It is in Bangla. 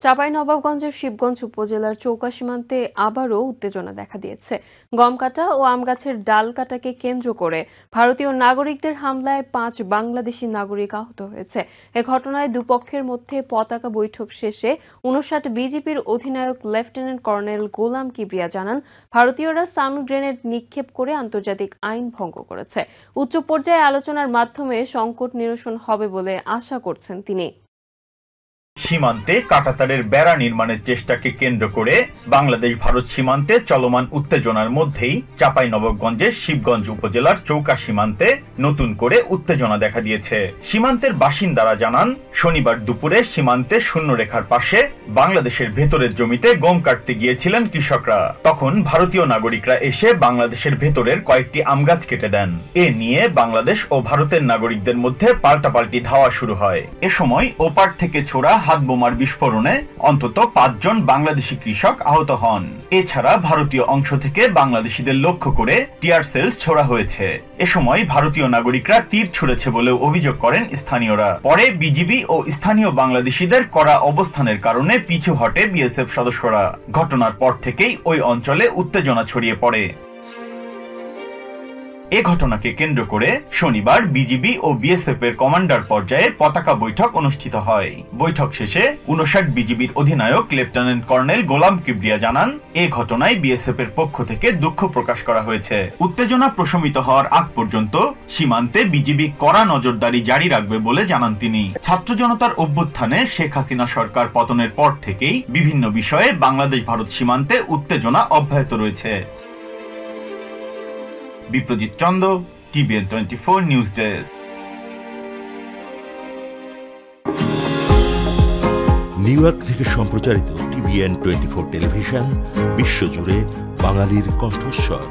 চাঁপাইনবাবগঞ্জের শিবগঞ্জ উপজেলার চৌকা সীমান্তে আবারও উত্তেজনা দেখা দিয়েছে। গম কাটা ও আম গাছের ডাল কাটাকে কেন্দ্র করে ভারতীয় নাগরিকদের হামলায় 5 বাংলাদেশি নাগরিক আহত হয়েছে। এ ঘটনায় দুপক্ষের মধ্যে পতাকা বৈঠক শেষে 59 বিজিবির অধিনায়ক লেফটেন্যান্ট কর্নেল গোলাম কিবরিয়া জানান, ভারতীয়রা সাউন্ড গ্রেনেড নিক্ষেপ করে আন্তর্জাতিক আইন ভঙ্গ করেছে। উচ্চ পর্যায়ে আলোচনার মাধ্যমে সংকট নিরসন হবে বলে আশা করছেন তিনি। সীমান্তে কাঁটাতারের বেড়া নির্মাণের চেষ্টাকে কেন্দ্র করে বাংলাদেশ ভারত সীমান্তে চলমান উত্তেজনার মধ্যেই চাঁপাইনবাবগঞ্জের শিবগঞ্জ উপজেলার চৌকা সীমান্তে নতুন করে উত্তেজনা দেখা দিয়েছে। সীমান্তের বাসিন্দারা জানান, শনিবার দুপুরে সীমান্তে শূন্যরেখার পাশে বাংলাদেশের ভেতরের জমিতে গম কাটতে গিয়েছিলেন কৃষকরা। তখন ভারতীয় নাগরিকরা এসে বাংলাদেশের ভেতরের কয়েকটি আম গাছ কেটে দেন। এ নিয়ে বাংলাদেশ ও ভারতের নাগরিকদের মধ্যে পাল্টাপাল্টি ধাওয়া শুরু হয়। এ সময় ওপার থেকে ছোড়া হাত বোমার বিস্ফোরণে অন্তত 5 জন বাংলাদেশি কৃষক আহত হন। এছাড়া ভারতীয় অংশ থেকে বাংলাদেশিদের লক্ষ্য করে টিয়ার সেল ছোড়া হয়েছে। এ সময় ভারতীয় নাগরিকরা তীর ছুড়েছে বলেও অভিযোগ করেন স্থানীয়রা। পরে বিজিবি ও স্থানীয় বাংলাদেশিদের কড়া অবস্থানের কারণে পিছু হটে বিএসএফ সদস্যরা। ঘটনার পর থেকেই ওই অঞ্চলে উত্তেজনা ছড়িয়ে পড়ে। এ ঘটনাকে কেন্দ্র করে শনিবার বিজিবি ও বিএসএফ এর কমান্ডার পর্যায়ে পতাকা বৈঠক অনুষ্ঠিত হয়। বৈঠক শেষে 59 বিজিবির অধিনায়ক লেফটেন্যান্ট কর্নেল গোলাম কিবরিয়া জানান, এ ঘটনায় বিএসএফ এর পক্ষ থেকে দুঃখ প্রকাশ করা হয়েছে। উত্তেজনা প্রশমিত হওয়ার আগ পর্যন্ত সীমান্তে বিজিবি কড়া নজরদারি জারি রাখবে বলে জানান তিনি। ছাত্র জনতার অভ্যুত্থানে শেখ হাসিনা সরকার পতনের পর থেকেই বিভিন্ন বিষয়ে বাংলাদেশ ভারত সীমান্তে উত্তেজনা অব্যাহত রয়েছে। Biprajit Chanda, TVN 24 news desk. New York থেকে সম্প্রচারিত টিভিএন 24 টেলিভিশন বিশ্বজুড়ে বাঙালির কণ্ঠস্বর।